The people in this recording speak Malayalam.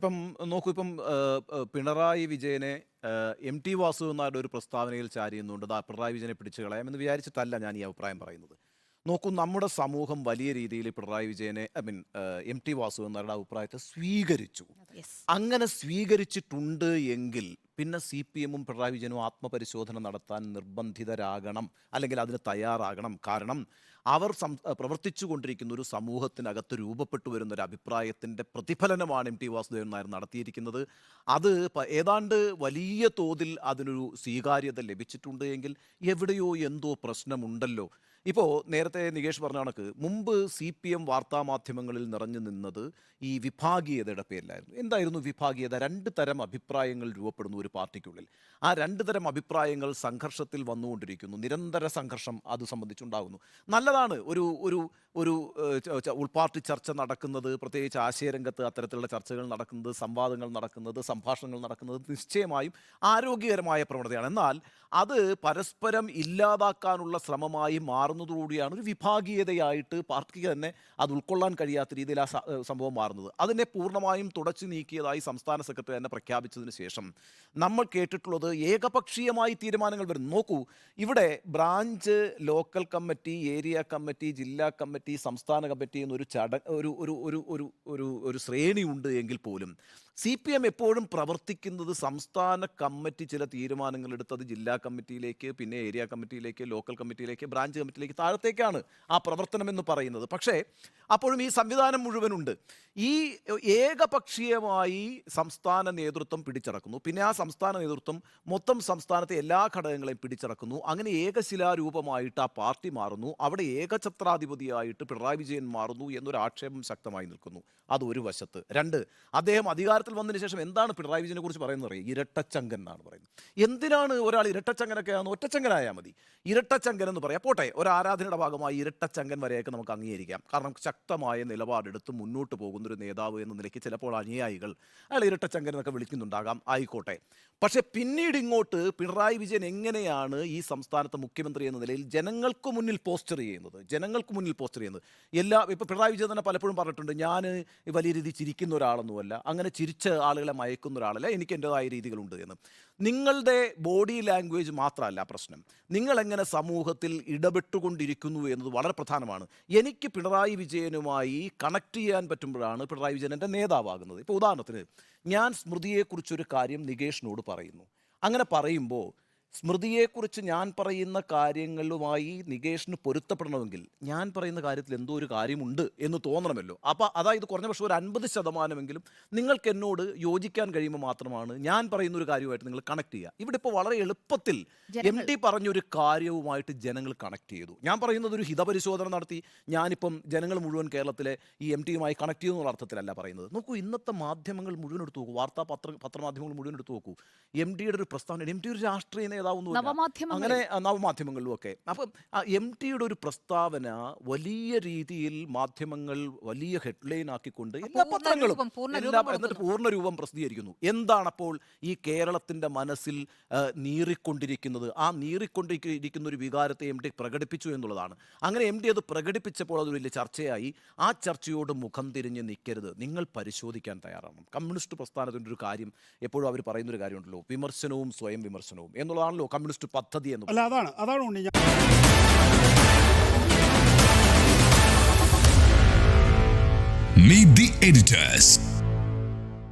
ഇപ്പം നോക്കൂ, ഇപ്പം പിണറായി വിജയനെ എം.ടി. വാസുദേവൻ ഒരു പ്രസ്താവനയിൽ ചാരിയുന്നുണ്ട്. ദാ പിണറായി വിജയനെ പിടിച്ചു കളയാമെന്ന് വിചാരിച്ചിട്ടല്ല ഞാൻ ഈ അഭിപ്രായം പറയുന്നത്. നോക്കൂ, നമ്മുടെ സമൂഹം വലിയ രീതിയിൽ പിണറായി വിജയനെ എം.ടി. വാസുദേവൻ നായരുടെ അഭിപ്രായത്തെ സ്വീകരിച്ചു. യെസ്. അങ്ങനെ സ്വീകരിച്ചിട്ടുണ്ട് എങ്കിൽ പിന്നെ CPM-ഉം പിണറായി വിജയനും ആത്മപരിശോധന നടത്താൻ നിർബന്ധിതരാകണം, അല്ലെങ്കിൽ അതിന് തയ്യാറാകണം. കാരണം അവർ പ്രവർത്തിച്ചു കൊണ്ടിരിക്കുന്ന ഒരു സമൂഹത്തിനകത്ത് രൂപപ്പെട്ടു വരുന്ന ഒരു അഭിപ്രായത്തിൻ്റെ പ്രതിഫലനമാണ് എം.ടി. വാസുദേവൻ നായർ നടത്തിയിരിക്കുന്നത്. അത് ഏതാണ്ട് വലിയ തോതിൽ അതിനൊരു സ്വീകാര്യത ലഭിച്ചിട്ടുണ്ട് എങ്കിൽ എവിടെയോ എന്തോ പ്രശ്നമുണ്ടല്ലോ. ഇപ്പോൾ നേരത്തെ നികേഷ് പറഞ്ഞ കണക്ക് മുമ്പ് CPM വാർത്താമാധ്യമങ്ങളിൽ നിറഞ്ഞു നിന്നത് ഈ വിഭാഗീയതയുടെ പേരിലായിരുന്നു. എന്തായിരുന്നു വിഭാഗീയത? രണ്ട് തരം അഭിപ്രായങ്ങൾ രൂപപ്പെടുന്നു ഒരു പാർട്ടിക്കുള്ളിൽ. ആ രണ്ട് തരം അഭിപ്രായങ്ങൾ സംഘർഷത്തിൽ വന്നുകൊണ്ടിരിക്കുന്നു. നിരന്തര സംഘർഷം അത് സംബന്ധിച്ചുണ്ടാകുന്നു. നല്ലതാണ് ഒരു ഒരു ഒരു ഉൾപാർട്ടി ചർച്ച നടക്കുന്നത്, പ്രത്യേകിച്ച് ആശയരംഗത്ത് അത്തരത്തിലുള്ള ചർച്ചകൾ നടക്കുന്നത്, സംവാദങ്ങൾ നടക്കുന്നത്, സംഭാഷണങ്ങൾ നടക്കുന്നത് നിശ്ചയമായും ആരോഗ്യകരമായ പ്രവണതയാണ്. എന്നാൽ അത് പരസ്പരം ഇല്ലാതാക്കാനുള്ള ശ്രമമായി മാറുന്നതോടുകൂടിയാണ് ഒരു വിഭാഗീയതയായിട്ട് പാർട്ടിക്ക് തന്നെ അത് ഉൾക്കൊള്ളാൻ കഴിയാത്ത രീതിയിൽ ആ സംഭവം മാറുന്നത്. അതിനെ പൂർണ്ണമായും തുടച്ചു നീക്കിയതായി സംസ്ഥാന സെക്രട്ടറി തന്നെ പ്രഖ്യാപിച്ചതിന് ശേഷം നമ്മൾ കേട്ടിട്ടുള്ളത് ഏകപക്ഷീയമായി തീരുമാനങ്ങൾ വരുന്നു. നോക്കൂ, ഇവിടെ branch, local committee, area committee, ജില്ലാ കമ്മിറ്റി, സംസ്ഥാന കമ്മിറ്റി എന്നൊരു ഒരു ശ്രേണിയുണ്ട് എങ്കിൽ പോലും CPM എപ്പോഴും പ്രവർത്തിക്കുന്നത് സംസ്ഥാന കമ്മിറ്റി ചില തീരുമാനങ്ങൾ എടുത്തത് ജില്ലാ കമ്മിറ്റിയിലേക്ക്, പിന്നെ ഏരിയ കമ്മിറ്റിയിലേക്ക്, ലോക്കൽ കമ്മിറ്റിയിലേക്ക്, ബ്രാഞ്ച് കമ്മിറ്റിയിലേക്ക്, താഴത്തേക്കാണ് ആ പ്രവർത്തനം എന്ന് പറയുന്നത്. പക്ഷേ അപ്പോഴും ഈ സംവിധാനം മുഴുവനുണ്ട്. ഈ ഏകപക്ഷീയമായി സംസ്ഥാന നേതൃത്വം പിടിച്ചടക്കുന്നു. പിന്നെ ആ സംസ്ഥാന നേതൃത്വം മൊത്തം സംസ്ഥാനത്തെ എല്ലാ ഘടകങ്ങളെയും പിടിച്ചടക്കുന്നു. അങ്ങനെ ഏകശിലാരൂപമായിട്ട് ആ പാർട്ടി മാറുന്നു. അവിടെ ഏകഛത്രാധിപതിയായിട്ട് പിണറായി വിജയൻ മാറുന്നു എന്നൊരു ആക്ഷേപം ശക്തമായി നിൽക്കുന്നു. അത് ഒരു വശത്ത്. രണ്ട്, അദ്ദേഹം അധികാരത്തിൽ വന്നതിന് ശേഷം എന്താണ് പിണറായി വിജയനെ കുറിച്ച് പറയുന്നത് അറിയാം? ഇരട്ടച്ചങ്കൻ എന്നാണ് പറയുന്നത്. എന്തിനാണ് ഒരാൾ ഇരട്ടച്ചങ്കനൊക്കെ ആണെന്ന്? ഒറ്റച്ചങ്കനായാൽ മതി. ഇരട്ടച്ചങ്കൻ എന്ന് പറയാം. പോട്ടെ, ഒരു ആരാധനയുടെ ഭാഗമായി ഇരട്ടച്ചങ്കൻ വരെയൊക്കെ നമുക്ക് അംഗീകരിക്കാം. കാരണം ശക്തമായ നിലപാടെടുത്ത് മുന്നോട്ട് പോകുന്നൊരു നേതാവ് എന്ന നിലയ്ക്ക് ചിലപ്പോൾ അനുയായികൾ അയാൾ ഇരട്ടച്ചങ്കൻ എന്നൊക്കെ വിളിക്കുന്നുണ്ടാകാം, ആയിക്കോട്ടെ. പക്ഷേ പിന്നീട് ഇങ്ങോട്ട് പിണറായി വിജയൻ എങ്ങനെയാണ് ഈ സംസ്ഥാനത്തെ മുഖ്യമന്ത്രി എന്ന നിലയിൽ ജനങ്ങൾക്ക് മുന്നിൽ പോസ്റ്റർ ചെയ്യുന്നത്? ഇപ്പോൾ പിണറായി വിജയൻ തന്നെ പലപ്പോഴും പറഞ്ഞിട്ടുണ്ട്, ഞാൻ വലിയ രീതിയിൽ ചിരിക്കുന്ന ഒരാളൊന്നുമല്ല, അങ്ങനെ ചിരിച്ച ആളുകളെ മയക്കുന്ന ഒരാളല്ല, എനിക്ക് എൻ്റെതായ രീതികളുണ്ട് എന്ന്. നിങ്ങളുടെ ബോഡി ലാംഗ്വേജ് മാത്രമല്ല പ്രശ്നം, നിങ്ങളെങ്ങനെ സമൂഹത്തിൽ ഇടപെട്ടുകൊണ്ടിരിക്കുന്നു എന്നത് വളരെ പ്രധാനമാണ്. എനിക്ക് പിണറായി വിജയനുമായി കണക്ട് ചെയ്യാൻ പറ്റുമ്പോഴാണ് പിണറായി വിജയൻ എൻ്റെ നേതാവാകുന്നത്. ഇപ്പോൾ ഉദാഹരണത്തിന് ഞാൻ സ്മൃതിയെക്കുറിച്ചൊരു കാര്യം നികേഷിനോട് പറയുന്നു. അങ്ങനെ പറയുമ്പോൾ സ്മൃതിയെക്കുറിച്ച് ഞാൻ പറയുന്ന കാര്യങ്ങളുമായി നികേഷിന് പൊരുത്തപ്പെടണമെങ്കിൽ ഞാൻ പറയുന്ന കാര്യത്തിൽ എന്തോ ഒരു കാര്യമുണ്ട് എന്ന് തോന്നണമല്ലോ. അപ്പോൾ അതായത് കുറഞ്ഞ പക്ഷേ ഒരു 50% നിങ്ങൾക്ക് എന്നോട് യോജിക്കാൻ കഴിയുമ്പോൾ മാത്രമാണ് ഞാൻ പറയുന്ന ഒരു കാര്യമായിട്ട് നിങ്ങൾ കണക്ട് ചെയ്യുക. ഇവിടെ ഇപ്പോൾ വളരെ എളുപ്പത്തിൽ MT പറഞ്ഞൊരു കാര്യവുമായിട്ട് ജനങ്ങൾ കണക്ട് ചെയ്തു. ഞാൻ പറയുന്നത് ഒരു ഹിതപരിശോധന നടത്തി ഞാനിപ്പം ജനങ്ങൾ മുഴുവൻ കേരളത്തിലെ ഈ MTയുമായി കണക്ട് ചെയ്യുന്നുള്ള അർത്ഥത്തിലല്ല പറയുന്നത്. നോക്കൂ, ഇന്നത്തെ മാധ്യമങ്ങൾ മുഴുവൻ എടുത്തു നോക്കൂ, പത്രമാധ്യമങ്ങൾ മുഴുവൻ എടുത്തു നോക്കൂ. MTയുടെ ഒരു പ്രസ്താവന, MT ഒരു രാഷ്ട്രീയ അങ്ങനെ നവമാധ്യമങ്ങളിലും ഒക്കെ. അപ്പം MTയുടെ ഒരു പ്രസ്താവന വലിയ രീതിയിൽ മാധ്യമങ്ങൾ വലിയ ഹെഡ്ലൈൻ ആക്കിക്കൊണ്ട് എല്ലാ പത്രങ്ങളും എന്നിട്ട് പൂർണ്ണരൂപം പ്രസിദ്ധീകരിക്കുന്നു. എന്താണപ്പോൾ ഈ കേരളത്തിൻ്റെ മനസ്സിൽ നീറിക്കൊണ്ടിരിക്കുന്നത്? ആ നീറിക്കൊണ്ടിരിക്കുന്ന ഒരു വികാരത്തെ MT പ്രകടിപ്പിച്ചു എന്നുള്ളതാണ്. അങ്ങനെ MT അത് പ്രകടിപ്പിച്ചപ്പോൾ അത് വലിയ ചർച്ചയായി. ആ ചർച്ചയോട് മുഖം തിരിഞ്ഞ് നിൽക്കരുത്, നിങ്ങൾ പരിശോധിക്കാൻ തയ്യാറാണ്. കമ്മ്യൂണിസ്റ്റ് പ്രസ്ഥാനത്തിൻ്റെ ഒരു കാര്യം എപ്പോഴും അവർ പറയുന്നൊരു കാര്യമുണ്ടല്ലോ, വിമർശനവും സ്വയം വിമർശനവും എന്നുള്ളതാണല്ലോ കമ്മ്യൂണിസ്റ്റ് പദ്ധതി എന്ന്. അല്ല, അതാണ് ഉണ്ണി. Meet the editors.